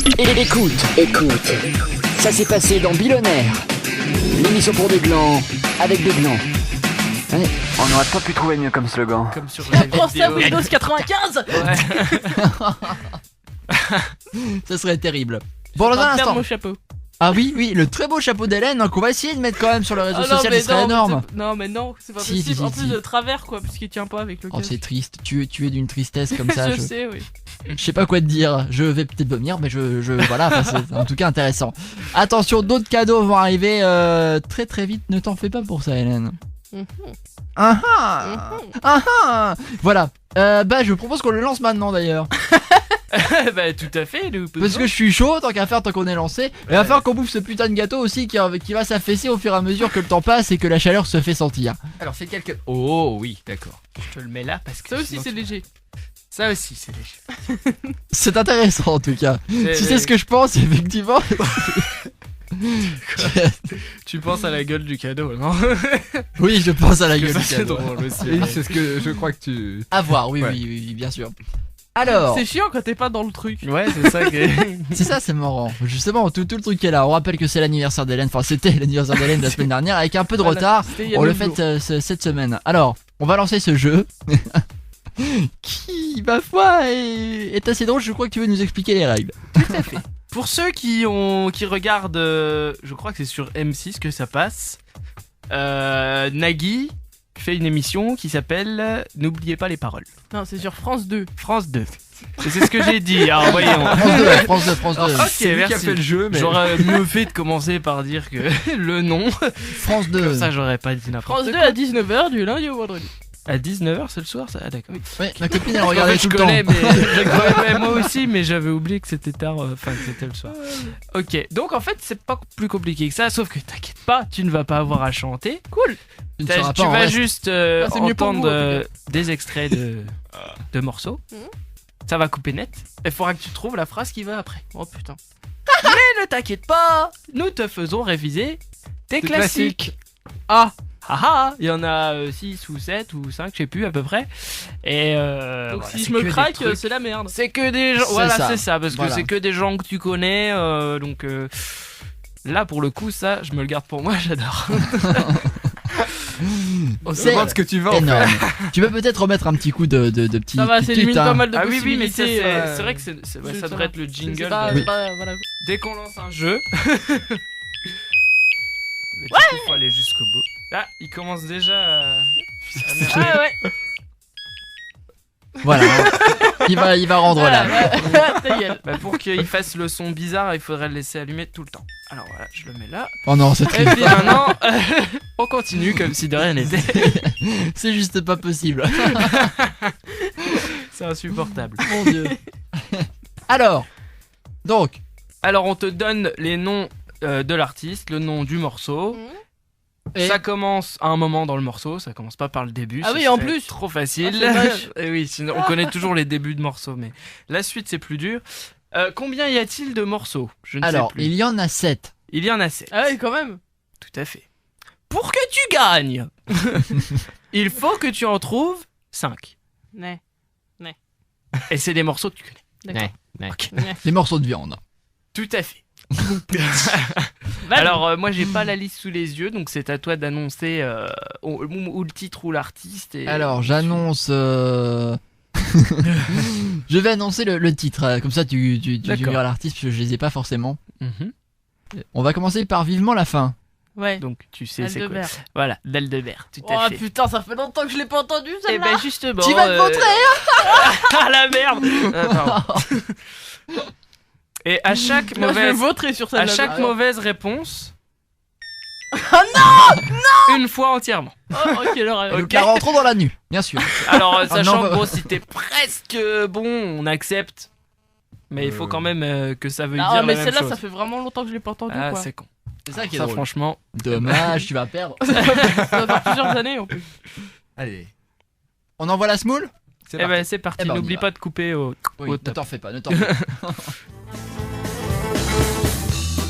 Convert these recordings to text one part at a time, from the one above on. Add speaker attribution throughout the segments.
Speaker 1: Écoute. Ça s'est passé dans Billonnaire. L'émission pour des glands, avec des glands. Ouais, on n'aurait pas pu trouver mieux comme slogan.
Speaker 2: Comme sur la
Speaker 3: Pensez à
Speaker 2: vidéo.
Speaker 3: Windows 95.
Speaker 4: Ça serait terrible. Bon, dans
Speaker 3: Je vais
Speaker 4: un
Speaker 3: perdre
Speaker 4: instant.
Speaker 3: mon chapeau.
Speaker 4: Ah oui, le très beau chapeau d'Hélène, donc on va essayer de mettre quand même sur le réseau
Speaker 3: Ah non,
Speaker 4: social,
Speaker 3: mais
Speaker 4: ce serait
Speaker 3: non,
Speaker 4: énorme.
Speaker 3: Non, mais non, c'est pas
Speaker 4: Si,
Speaker 3: possible.
Speaker 4: si,
Speaker 3: En
Speaker 4: si,
Speaker 3: plus
Speaker 4: si.
Speaker 3: de travers, quoi, puisqu'il tient pas avec le
Speaker 4: Oh,
Speaker 3: casque.
Speaker 4: c'est triste, tu es d'une tristesse comme ça.
Speaker 3: je sais, oui.
Speaker 4: Je sais pas quoi te dire, je vais peut-être vomir, mais voilà, enfin, c'est en tout cas intéressant. Attention, d'autres cadeaux vont arriver très très vite, ne t'en fais pas pour ça, Hélène.
Speaker 3: Mhm.
Speaker 4: Ah ah, ah ah. Voilà, je propose qu'on le lance maintenant d'ailleurs.
Speaker 2: Bah tout à fait, nous.
Speaker 4: Parce que je suis chaud, tant qu'à faire, tant qu'on est lancé. Et il va falloir qu'on bouffe ce putain de gâteau aussi qui va s'affaisser au fur et à mesure que le temps passe et que la chaleur se fait sentir.
Speaker 2: Alors c'est quelque... Oh oui, d'accord. Je te le mets là parce que...
Speaker 3: Ça aussi,
Speaker 2: sinon
Speaker 3: c'est
Speaker 2: tu-
Speaker 3: léger.
Speaker 2: Ça aussi c'est léger.
Speaker 4: C'est intéressant en tout cas.
Speaker 2: Mais-
Speaker 4: Si c'est ce que je pense, effectivement.
Speaker 2: Tu penses à la gueule du cadeau, non?
Speaker 4: Oui, je pense à la
Speaker 2: Parce que
Speaker 4: gueule
Speaker 2: ça,
Speaker 4: du
Speaker 2: c'est
Speaker 4: cadeau.
Speaker 2: drôle aussi.
Speaker 5: Oui, c'est ce que je crois que tu.
Speaker 4: À voir, oui,
Speaker 5: Ouais.
Speaker 4: oui, bien sûr. Alors,
Speaker 3: C'est chiant quand t'es pas dans le truc.
Speaker 2: Ouais, c'est ça que...
Speaker 4: c'est ça, c'est marrant. Justement, tout le truc est là. On rappelle que c'est l'anniversaire d'Hélène. Enfin, c'était l'anniversaire d'Hélène la semaine dernière avec un peu de
Speaker 3: Voilà,
Speaker 4: retard.
Speaker 3: c'était il y a
Speaker 4: On le
Speaker 3: 9
Speaker 4: fait
Speaker 3: jours.
Speaker 4: cette semaine. Alors, on va lancer ce jeu. Qui, ma foi, est assez drôle. Je crois que tu veux nous expliquer les règles.
Speaker 2: Pour ceux qui regardent, je crois que c'est sur M6 que ça passe, Nagui fait une émission qui s'appelle N'oubliez pas les paroles.
Speaker 3: Non, c'est sur France 2.
Speaker 2: France 2. Et c'est ce que j'ai dit, alors voyons.
Speaker 4: France 2.
Speaker 2: Ok,
Speaker 5: C'est lui qui a
Speaker 2: merci.
Speaker 5: fait le jeu, mais.
Speaker 2: J'aurais mieux fait de commencer par dire que le nom,
Speaker 4: France 2.
Speaker 2: comme ça j'aurais pas dit n'importe
Speaker 3: France 2
Speaker 2: quoi.
Speaker 3: à 19h du lundi au vendredi.
Speaker 2: À 19h c'est le soir ça? Ah d'accord.
Speaker 4: Ouais, ma copine elle
Speaker 2: En
Speaker 4: regardait
Speaker 2: fait,
Speaker 4: tout
Speaker 2: je
Speaker 4: le temps.
Speaker 2: connais, mais ouais, moi aussi, mais j'avais oublié que c'était tard, enfin que c'était le soir. Ok, donc en fait c'est pas plus compliqué que ça, sauf que t'inquiète pas, tu ne vas pas avoir à chanter. Cool.
Speaker 4: Tu ne seras
Speaker 2: Tu
Speaker 4: pas en
Speaker 2: vas
Speaker 4: reste.
Speaker 2: juste
Speaker 3: c'est mieux pour
Speaker 2: entendre
Speaker 3: vous, en tout
Speaker 2: des extraits de morceaux.
Speaker 3: Mhm.
Speaker 2: Ça va couper net. Il faudra que tu trouves la phrase qui va après.
Speaker 3: Oh putain.
Speaker 2: Mais ne t'inquiète pas, nous te faisons réviser tes
Speaker 5: Des
Speaker 2: classiques. Ah ah, il y en a 6 ou 7 ou 5, je sais plus à peu près. Et
Speaker 3: Donc
Speaker 2: voilà,
Speaker 3: si
Speaker 2: c'est
Speaker 3: je me
Speaker 2: que des
Speaker 3: craque,
Speaker 2: trucs.
Speaker 3: c'est la merde.
Speaker 2: C'est que des gens.
Speaker 4: C'est
Speaker 2: Voilà,
Speaker 4: ça.
Speaker 2: c'est ça, parce
Speaker 4: Voilà.
Speaker 2: que c'est que des gens que tu connais. Donc là, pour le coup, ça, je me le garde pour moi, j'adore.
Speaker 5: On se
Speaker 4: C'est
Speaker 5: demande ce que tu vas en faire.
Speaker 4: Énorme. Tu peux peut-être remettre un petit coup de petit.
Speaker 3: Ça va,
Speaker 4: petit
Speaker 3: ça élimine
Speaker 4: tut, hein.
Speaker 3: pas mal de
Speaker 2: Ah oui, oui, mais ça,
Speaker 3: possibilités.
Speaker 2: c'est vrai que ouais, ça
Speaker 3: ça
Speaker 2: devrait
Speaker 3: va.
Speaker 2: être le
Speaker 3: C'est
Speaker 2: jingle.
Speaker 3: pas,
Speaker 2: de-
Speaker 3: c'est pas- voilà.
Speaker 2: Dès qu'on lance un jeu. Mais du coup, faut aller jusqu'au bout. Là, il commence déjà à.
Speaker 3: Ah ouais.
Speaker 4: Voilà. il va rendre
Speaker 3: Voilà,
Speaker 4: là.
Speaker 3: ouais. Ta gueule.
Speaker 2: Bah, pour qu'il fasse le son bizarre, il faudrait le laisser allumer tout le temps. Alors voilà, je le mets là.
Speaker 4: Oh non, c'est
Speaker 2: Et
Speaker 4: triste.
Speaker 2: puis maintenant, on continue comme si de rien n'était.
Speaker 4: C'est juste pas possible.
Speaker 2: C'est insupportable.
Speaker 4: Mon dieu. Alors, donc,
Speaker 2: Alors on te donne les noms de l'artiste, le nom du morceau.
Speaker 4: et
Speaker 2: Ça commence à un moment dans le morceau, ça commence pas par le début.
Speaker 3: Ah
Speaker 2: ce
Speaker 3: oui, en
Speaker 2: serait
Speaker 3: plus.
Speaker 2: trop facile.
Speaker 3: Ah, c'est moche.
Speaker 2: Et oui, sinon, on connaît toujours les débuts de morceaux, mais la suite c'est plus dur. Combien y a-t-il de morceaux? Je ne
Speaker 4: alors,
Speaker 2: sais plus.
Speaker 4: il y en a 7.
Speaker 2: Il y en a 7.
Speaker 3: Ah ouais, quand même.
Speaker 2: Tout à fait. Pour que tu gagnes, il faut que tu en trouves 5.
Speaker 3: Ouais.
Speaker 2: Et c'est des morceaux que tu connais.
Speaker 3: D'accord.
Speaker 2: Ok.
Speaker 4: Les morceaux de viande.
Speaker 2: Tout à fait.
Speaker 3: Valide.
Speaker 2: Alors moi j'ai pas la liste sous les yeux, donc c'est à toi d'annoncer ou le titre ou l'artiste. Et...
Speaker 4: Alors, j'annonce. Je vais annoncer le titre. Comme ça, tu
Speaker 2: D'accord.
Speaker 4: verras l'artiste, parce que je les ai pas forcément.
Speaker 2: Mhm.
Speaker 4: On va commencer par Vivement la fin.
Speaker 3: Ouais.
Speaker 2: Donc tu sais c'est quoi.
Speaker 3: Aldebert.
Speaker 2: Voilà, d'Aldebert, tout
Speaker 3: Oh
Speaker 2: à fait.
Speaker 3: putain, ça fait longtemps que je l'ai pas entendu
Speaker 2: Et
Speaker 3: celle-là.
Speaker 2: ben justement.
Speaker 4: Tu vas te montrer,
Speaker 2: Ah la merde. Pardon. Et à chaque
Speaker 3: Moi, je vais
Speaker 2: mauvaise,
Speaker 3: voter sur
Speaker 2: à
Speaker 3: celle-là.
Speaker 2: chaque
Speaker 3: Alors.
Speaker 2: mauvaise réponse.
Speaker 3: Oh non.
Speaker 2: Une fois entièrement.
Speaker 3: Oh, ok, alors.
Speaker 4: Et donc, la rentrons dans la nuit, bien sûr.
Speaker 2: Alors
Speaker 4: non,
Speaker 2: sachant
Speaker 4: bah-
Speaker 2: que bon, si t'es presque bon, on accepte. Mais il faut quand même que ça veuille
Speaker 3: Non,
Speaker 2: dire
Speaker 3: mais
Speaker 2: la même
Speaker 3: celle-là,
Speaker 2: chose.
Speaker 3: ça fait vraiment longtemps que je l'ai pas entendu.
Speaker 2: Ah
Speaker 3: Quoi.
Speaker 2: c'est con.
Speaker 4: C'est ça qui est
Speaker 2: Ça
Speaker 4: drôle.
Speaker 2: franchement.
Speaker 4: Dommage, tu vas perdre.
Speaker 3: Ça va faire plusieurs années en plus.
Speaker 5: Allez.
Speaker 4: On envoie la smoule?
Speaker 5: C'est
Speaker 2: Eh
Speaker 5: parti.
Speaker 2: ben c'est parti.
Speaker 4: Eh ben, on y
Speaker 2: N'oublie
Speaker 4: va.
Speaker 2: pas de couper au
Speaker 4: Oui, ne
Speaker 2: top.
Speaker 4: t'en fais pas, ne t'en fais pas.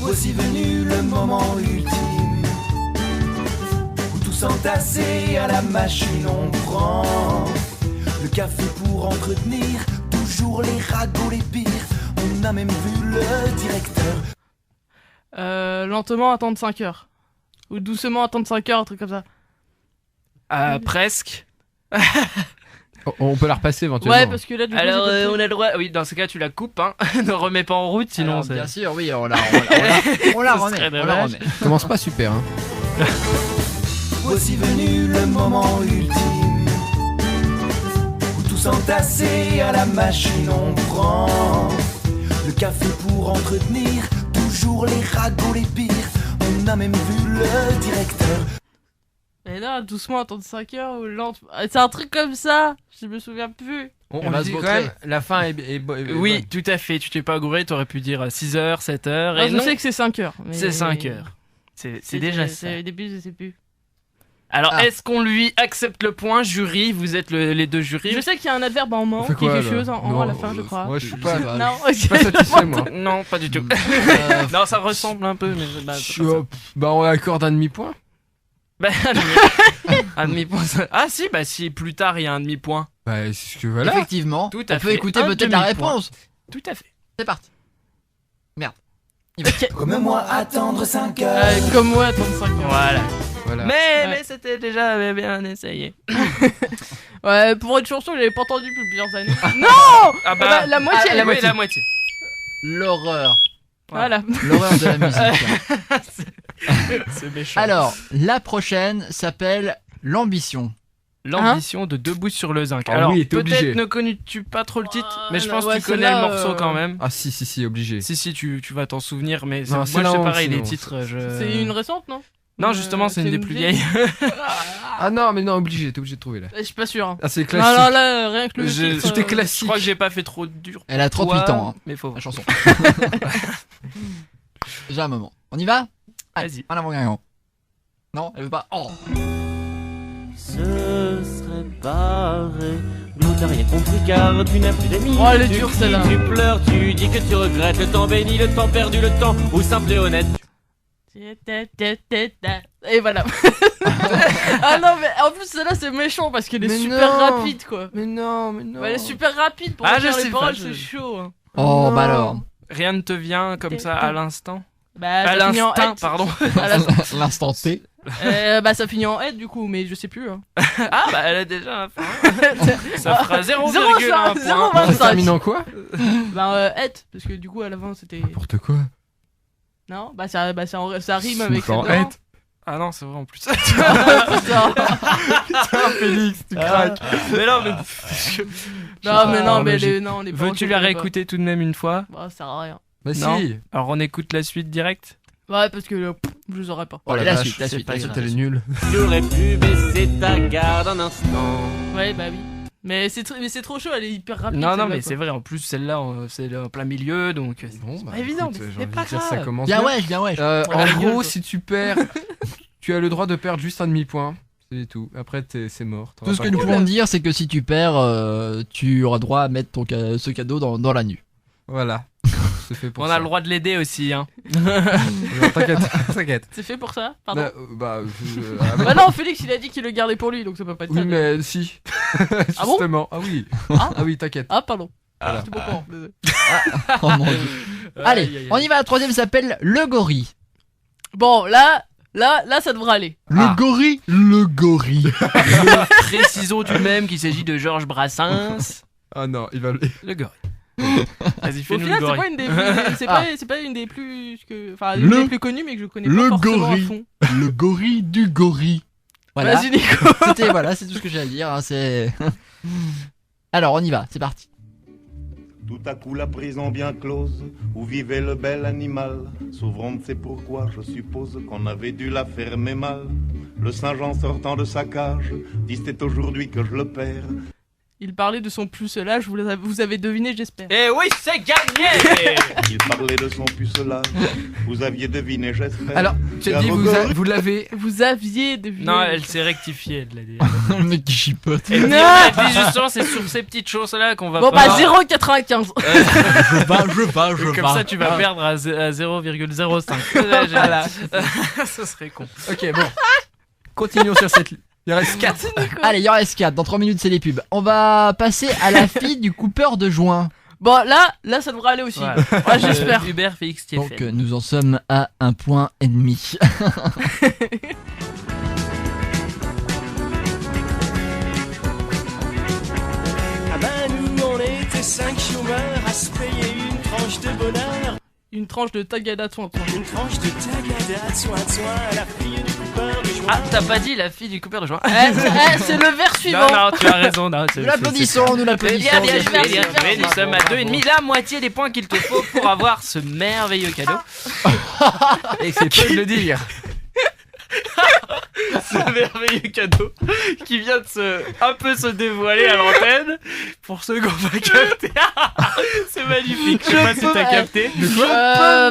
Speaker 6: Voici venu le moment ultime où tout s'entasser à la machine on prend le café pour entretenir toujours les ragots les pires. On On a même vu le directeur.
Speaker 3: Lentement attendre 5 heures. Ou doucement attendre 5 heures, un truc comme ça.
Speaker 2: Presque.
Speaker 5: On peut la repasser éventuellement.
Speaker 3: Ouais, parce que là, du coup,
Speaker 2: Alors,
Speaker 3: j'ai
Speaker 2: on a le droit. Oui, dans ce cas, tu la coupes, hein. Ne remets pas en route, sinon
Speaker 4: Alors,
Speaker 2: c'est.
Speaker 4: bien sûr, oui, on la remet.
Speaker 2: serait
Speaker 4: On la
Speaker 2: dommage.
Speaker 4: remet.
Speaker 5: Ça commence pas super, hein.
Speaker 6: Voici venu le moment ultime où tous entassés à la machine on prend le café pour entretenir toujours les ragots les pires. On a même vu le directeur.
Speaker 3: Et là, doucement attendre 5 heures ou lentement. C'est un truc comme ça. Je me souviens plus.
Speaker 5: On
Speaker 4: va
Speaker 5: le
Speaker 4: se
Speaker 5: dit quand
Speaker 4: vautrer.
Speaker 5: même, la fin est
Speaker 2: Oui, tout à fait. Tu t'es pas gouré, t'aurais pu dire 6h, 7h.
Speaker 3: Ah,
Speaker 2: Et
Speaker 3: je
Speaker 2: non,
Speaker 3: sais que c'est 5 heures. mais-
Speaker 2: c'est 5 heures. C'est déjà ça.
Speaker 3: Au début, je sais plus.
Speaker 2: Alors,
Speaker 4: Ah.
Speaker 2: est-ce qu'on lui accepte le point, jury? Vous êtes les deux jurys.
Speaker 3: Je sais qu'il y a un adverbe en ment,
Speaker 5: On fait quoi,
Speaker 3: quelque
Speaker 5: là
Speaker 3: chose en à la fin, je crois.
Speaker 5: Moi, je suis
Speaker 4: Je
Speaker 5: pas,
Speaker 4: sais pas.
Speaker 3: Non,
Speaker 5: je suis pas satisfait, moi.
Speaker 2: Non, pas du tout. Non, ça ressemble un peu, mais bah,
Speaker 5: Je
Speaker 2: c'est
Speaker 5: suis
Speaker 2: pas ça.
Speaker 5: bah, on accorde un demi-point.
Speaker 2: Bah, un demi-point. Ah si, bah si plus tard il y a un demi-point.
Speaker 5: Bah, c'est ce que voilà.
Speaker 4: Effectivement,
Speaker 2: Tout à
Speaker 4: on peut
Speaker 2: fait.
Speaker 4: écouter
Speaker 2: Un
Speaker 4: peut-être la
Speaker 2: demi-point.
Speaker 4: réponse.
Speaker 2: Tout à fait.
Speaker 4: C'est parti. Merde.
Speaker 6: Comme moi attendre 5 heures.
Speaker 3: Comme moi, attendre 5 heures.
Speaker 2: Voilà.
Speaker 5: Voilà.
Speaker 2: Mais c'était déjà bien essayé.
Speaker 3: Ouais, pour une chanson que j'avais pas entendue depuis plusieurs années.
Speaker 2: Ah
Speaker 3: bah, la moitié,
Speaker 2: ah,
Speaker 3: la
Speaker 2: oui,
Speaker 3: moitié.
Speaker 2: la moitié.
Speaker 4: L'horreur.
Speaker 3: Voilà.
Speaker 4: L'horreur de la musique.
Speaker 2: C'est méchant.
Speaker 4: Alors, la prochaine s'appelle l'ambition.
Speaker 2: L'ambition de Debout sur le zinc.
Speaker 5: Ah
Speaker 2: Alors,
Speaker 5: oui, t'es obligé.
Speaker 2: peut-être ne connais-tu pas trop le titre, mais je pense
Speaker 3: ouais,
Speaker 2: que tu connais le
Speaker 3: celle-là,
Speaker 2: morceau quand même.
Speaker 5: Ah, si, obligé.
Speaker 2: Si, tu vas t'en souvenir, mais
Speaker 5: Non,
Speaker 2: moi
Speaker 5: c'est la
Speaker 2: c'est
Speaker 5: honte,
Speaker 2: pareil, les
Speaker 5: sinon.
Speaker 2: titres.
Speaker 3: C'est une récente, non?
Speaker 2: Non, justement, c'est une des plus vieilles.
Speaker 5: Ah non, mais non, obligé, t'es obligé de trouver là.
Speaker 3: Je suis pas sûr. Hein.
Speaker 5: Ah, c'est
Speaker 3: Non,
Speaker 5: classique.
Speaker 3: non, là, rien que le
Speaker 2: Je-
Speaker 3: titre.
Speaker 5: Tout est classique.
Speaker 2: Je crois que j'ai pas fait trop dur.
Speaker 4: Elle a 38
Speaker 2: Toi,
Speaker 4: ans, hein,
Speaker 2: mais faut
Speaker 4: la
Speaker 2: voir.
Speaker 4: chanson. Déjà un moment. On y va? Allez,
Speaker 2: Vas-y.
Speaker 4: en avant gagnant. Non, elle veut pas. Oh.
Speaker 7: Ce serait pareil. Nous t'as rien compris car tu n'as plus d'amis.
Speaker 3: Oh, elle est
Speaker 7: Tu
Speaker 3: dure,
Speaker 7: cries,
Speaker 3: celle-là.
Speaker 7: Tu pleures, tu dis que tu regrettes le temps béni, le temps perdu, le temps ou simple et honnête.
Speaker 3: Et voilà. Ah non, mais en plus, celle-là, c'est méchant parce qu'elle est
Speaker 5: Mais
Speaker 3: super
Speaker 5: non.
Speaker 3: rapide, quoi.
Speaker 5: Mais non.
Speaker 3: Ouais, elle est super rapide pour
Speaker 2: Ah,
Speaker 3: retenir
Speaker 2: je
Speaker 3: les
Speaker 2: sais
Speaker 3: paroles,
Speaker 2: pas,
Speaker 3: c'est chaud. Hein.
Speaker 4: Oh,
Speaker 5: Non.
Speaker 4: bah alors.
Speaker 2: Rien ne te vient comme ça à l'instant.
Speaker 3: Bah,
Speaker 2: À
Speaker 3: ça finit en
Speaker 2: l'instant,
Speaker 3: hête.
Speaker 2: pardon.
Speaker 3: À la-
Speaker 4: L'instant T.
Speaker 3: Bah, ça finit en hête du coup, mais je sais plus. Hein.
Speaker 2: Ah, bah elle a déjà un point. Ça fera 0,1
Speaker 3: 0,25.
Speaker 2: point.
Speaker 5: Ça termine en quoi?
Speaker 3: Bah, hête, parce que du coup, à la fin, c'était.
Speaker 5: N'importe quoi.
Speaker 3: Non, bah, ça rime avec
Speaker 5: En
Speaker 3: cette
Speaker 5: hête.
Speaker 2: Ah non, c'est vrai en plus.
Speaker 3: Putain.
Speaker 5: Félix, tu
Speaker 3: craques.
Speaker 2: Mais non, mais.
Speaker 3: Non, mais non,
Speaker 5: Ah,
Speaker 3: mais
Speaker 5: logique.
Speaker 3: les, non, les paroles,
Speaker 2: Veux-tu
Speaker 3: je
Speaker 2: la
Speaker 3: connais pas.
Speaker 2: réécouter tout de même une fois?
Speaker 3: Bah, ça sert à rien.
Speaker 5: Bah
Speaker 2: Non.
Speaker 5: si.
Speaker 2: Alors on écoute la suite directe.
Speaker 3: Ouais, parce que je les aurais pas.
Speaker 4: Oh,
Speaker 5: la
Speaker 4: la
Speaker 5: vache,
Speaker 4: suite, la
Speaker 5: c'est
Speaker 4: suite.
Speaker 5: pas
Speaker 4: la
Speaker 5: ça,
Speaker 4: suite.
Speaker 5: elle est nulle.
Speaker 7: J'aurais pu baisser ta garde un instant.
Speaker 3: Ouais, bah oui. Mais c'est trop chaud, elle est hyper rapide.
Speaker 2: Non, non,
Speaker 3: celle-là,
Speaker 2: mais
Speaker 3: quoi.
Speaker 2: c'est vrai, en plus celle-là, c'est en plein milieu, donc.
Speaker 5: Bon, bah,
Speaker 3: pas évident,
Speaker 5: écoute,
Speaker 3: mais
Speaker 5: j'ai
Speaker 3: c'est
Speaker 5: envie
Speaker 3: pas
Speaker 5: de dire,
Speaker 3: grave.
Speaker 5: ça commence
Speaker 4: Bien
Speaker 5: bien.
Speaker 4: wesh, bien wesh.
Speaker 3: la
Speaker 5: En
Speaker 3: gueule,
Speaker 5: gros,
Speaker 3: toi.
Speaker 5: si tu perds, tu as le droit de perdre juste un demi-point. C'est tout. Après, c'est mort.
Speaker 4: Tout ce que nous pouvons dire, c'est que si tu perds, tu auras droit à mettre ce cadeau dans la nuit.
Speaker 5: Voilà. C'est fait pour
Speaker 2: On
Speaker 5: ça.
Speaker 2: a le droit de l'aider aussi, hein.
Speaker 5: Non, t'inquiète, t'inquiète.
Speaker 3: C'est fait pour ça Pardon.
Speaker 5: Bah,
Speaker 3: Bah non, Félix, il a dit qu'il le gardait pour lui, donc ça peut pas être
Speaker 5: oui,
Speaker 3: ça.
Speaker 5: mais si.
Speaker 3: Ah bon
Speaker 5: Justement. Ah oui.
Speaker 3: Ah
Speaker 5: Ah oui, t'inquiète.
Speaker 3: Ah, pardon.
Speaker 5: Voilà.
Speaker 3: J'étais pas au courant, désolé.
Speaker 4: Oh mon dieu. Allez, on y va. La troisième s'appelle le gorille.
Speaker 3: Bon, là, ça devrait aller.
Speaker 5: Ah.
Speaker 4: Gorille. Le gorille.
Speaker 2: Précisons tout de même qu'il s'agit de Georges Brassens.
Speaker 5: Ah non, il va.
Speaker 2: Le gorille. Vas-y,
Speaker 3: Au
Speaker 2: fais-nous le
Speaker 3: final, c'est
Speaker 2: gorille.
Speaker 3: pas une des plus, c'est pas une des plus enfin une
Speaker 4: Le-
Speaker 3: des plus connues, mais que je connais
Speaker 4: le
Speaker 3: pas forcément
Speaker 4: gorille.
Speaker 3: à fond.
Speaker 4: Le gorille du gorille. Voilà.
Speaker 3: Vas-y, Nico.
Speaker 4: C'est tout ce que j'ai à dire. Hein, c'est. Alors, on y va. C'est parti.
Speaker 8: Tout à coup la prison bien close, où vivait le bel animal, s'ouvrant ne sait pourquoi, je suppose qu'on avait dû la fermer mal. Le Saint-Jean sortant de sa cage, dit c'est aujourd'hui que je le perds.
Speaker 3: Il parlait de son pucelage, vous avez deviné, j'espère.
Speaker 2: Eh oui, c'est gagné.
Speaker 8: Il parlait de son pucelage, vous aviez deviné, j'espère.
Speaker 5: Alors, tu as dit, vous l'avez.
Speaker 3: Vous aviez deviné.
Speaker 2: Non, elle s'est rectifiée, elle l'a dit.
Speaker 4: Le mec qui chipote.
Speaker 2: Elle dit, elle dit justement, c'est sur ces petites choses-là qu'on va
Speaker 3: Bon,
Speaker 2: pas...
Speaker 3: bah 0,95.
Speaker 4: Je
Speaker 2: Comme ça, tu vas perdre à 0,05. Voilà. Ce serait con.
Speaker 5: Ok, bon. Continuons sur cette. Il reste 4.
Speaker 4: Allez, il y en reste 4. Dans 3 minutes, c'est les pubs. On va passer à la fille du coupeur de joint.
Speaker 3: Bon, là, ça devrait aller aussi.
Speaker 2: Voilà.
Speaker 3: Ouais, j'espère.
Speaker 2: Hubert Félix
Speaker 4: Donc
Speaker 2: Thiéfen.
Speaker 4: nous en sommes à 1,5 point.
Speaker 7: Ah ben nous on était 5 chômeurs à se payer une tranche de bonheur.
Speaker 3: Une tranche de tagada de soin.
Speaker 7: Une tranche de tagada de soin à la fille du coupeur de joint.
Speaker 2: Ah, t'as pas dit la fille du coupeur de joint.
Speaker 3: C'est le vers suivant.
Speaker 2: Non, tu as raison. Non,
Speaker 4: Nous l'applaudissons, nous l'applaudissons.
Speaker 2: Bien joué,
Speaker 3: Merci,
Speaker 2: bien joué.
Speaker 3: merci.
Speaker 2: Nous sommes à 2,5, la moitié des points qu'il te faut pour avoir ce merveilleux cadeau.
Speaker 5: Et c'est peu de le dire.
Speaker 2: Ce merveilleux cadeau qui vient de un peu se dévoiler à l'antenne pour ceux qui n'ont pas capté. C'est magnifique. Je sais pas si t'as capté.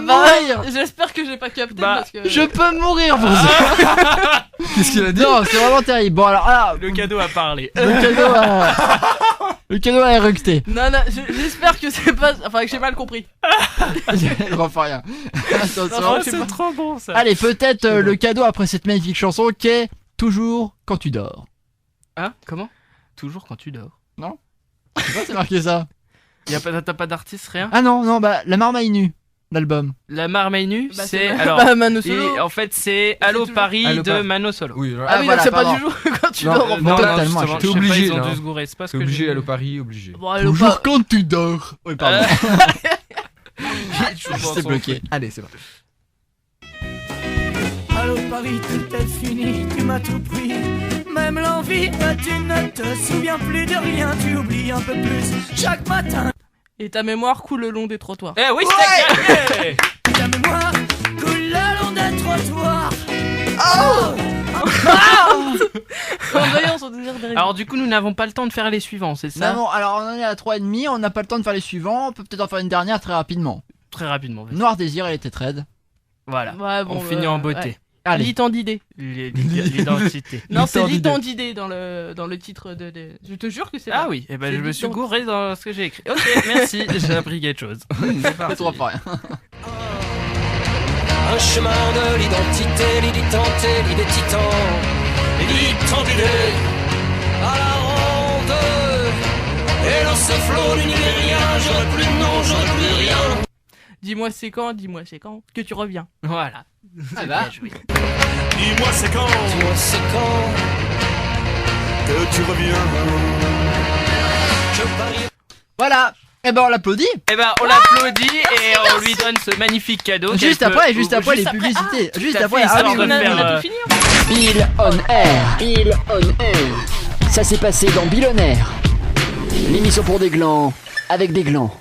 Speaker 3: Bah, j'espère que j'ai pas capté parce que.
Speaker 4: Je peux mourir pour ça.
Speaker 5: Qu'est-ce qu'il a dit?
Speaker 4: Non, c'est vraiment terrible. Bon alors là,
Speaker 2: Le cadeau a parlé.
Speaker 4: le cadeau a éructé.
Speaker 3: Non, j'espère que c'est pas. Enfin, que j'ai mal compris.
Speaker 4: Je refais rien. Attention.
Speaker 3: Non, je sais
Speaker 2: C'est
Speaker 3: pas.
Speaker 2: trop bon ça.
Speaker 4: Allez, peut-être le cadeau après cette magnifique chanson qui est Toujours quand tu dors.
Speaker 2: Hein? Comment? Toujours quand tu dors.
Speaker 4: Je sais pas, c'est marqué ça.
Speaker 2: T'as pas d'artiste, rien?
Speaker 4: Ah non, bah La Marmaille Nue, l'album.
Speaker 2: La Marmaille nue,
Speaker 3: Bah,
Speaker 2: c'est
Speaker 3: c'est
Speaker 2: alors.
Speaker 3: bah, Mano Solo.
Speaker 2: Et en fait, c'est
Speaker 3: C'est
Speaker 2: Allo
Speaker 3: toujours-
Speaker 2: Paris
Speaker 5: Allo
Speaker 2: de
Speaker 5: Paris.
Speaker 2: Mano Solo.
Speaker 5: Oui,
Speaker 3: Ah oui, donc c'est pas
Speaker 4: pardon.
Speaker 3: du jour quand tu
Speaker 5: Non,
Speaker 3: dors.
Speaker 5: non,
Speaker 2: non,
Speaker 4: totalement,
Speaker 2: justement,
Speaker 4: je
Speaker 5: t'es
Speaker 2: je sais
Speaker 5: obligé,
Speaker 2: pas, ils ont
Speaker 5: là.
Speaker 2: dû se gourer, c'est pas ce
Speaker 5: c'est
Speaker 2: que
Speaker 5: obligé,
Speaker 2: j'ai
Speaker 5: Allo Paris, obligé.
Speaker 3: Bon, Allo
Speaker 4: Toujours
Speaker 3: Paris.
Speaker 4: quand tu dors. Oui, pardon. C'est bloqué.
Speaker 5: Allez, c'est parti.
Speaker 6: Allô Paris, tout est fini, tu m'as tout pris. Même l'envie, tu ne te souviens plus de rien, tu oublies un peu plus chaque matin.
Speaker 3: Et ta mémoire coule le long des trottoirs.
Speaker 2: Eh oui, c'était gagné.
Speaker 6: Ta mémoire coule le long des trottoirs.
Speaker 3: En veillant son désir de
Speaker 2: Alors du coup, nous n'avons pas le temps de faire les suivants, c'est ça?
Speaker 4: Non, alors on en est à 3,5, on n'a pas le temps de faire les suivants, on peut peut-être en faire une dernière très rapidement.
Speaker 2: Très rapidement. vas-y.
Speaker 4: Noir Désir, elle était trade.
Speaker 2: Voilà.
Speaker 3: Ouais, bon,
Speaker 2: On finit en beauté.
Speaker 3: ouais.
Speaker 4: Allez.
Speaker 3: Lit en d'idées.
Speaker 2: L'identité.
Speaker 3: Non, c'est
Speaker 4: L'identité.
Speaker 3: lit en d'idées dans le titre de. Je te jure que c'est
Speaker 2: Ah
Speaker 3: là.
Speaker 2: oui, et ben
Speaker 3: C'est
Speaker 2: je me suis
Speaker 3: l'identité.
Speaker 2: gouré dans ce que j'ai écrit. Ok, merci, j'ai appris quelque chose.
Speaker 4: C'est trop pas rien.
Speaker 7: Un chemin de l'identité, l'identité, l'idée titan, l'identité à la ronde. Et dans ce flot d'univers, j'aurais plus de nom, j'aurais plus rien.
Speaker 3: Dis-moi c'est quand que tu reviens.
Speaker 2: Voilà.
Speaker 4: Ah bah.
Speaker 2: Bien joué.
Speaker 8: Dis-moi c'est quand
Speaker 7: Dis-moi c'est quand
Speaker 8: que tu reviens.
Speaker 7: je parie.
Speaker 4: Voilà. Eh ben on l'applaudit.
Speaker 2: Eh ben on l'applaudit et on lui donne ce magnifique cadeau.
Speaker 4: Juste
Speaker 2: qu'elle peut-
Speaker 4: après, juste après les
Speaker 2: après.
Speaker 4: publicités.
Speaker 2: Ah,
Speaker 4: Juste
Speaker 2: tout à
Speaker 4: après.
Speaker 2: fait,
Speaker 4: Ah
Speaker 2: histoire
Speaker 4: oui,
Speaker 2: de
Speaker 3: On a,
Speaker 2: faire,
Speaker 3: on a tout fini.
Speaker 1: Bill on Air. Bill on Air. Ça s'est passé dans Bill on Air. L'émission pour des glands avec des glands.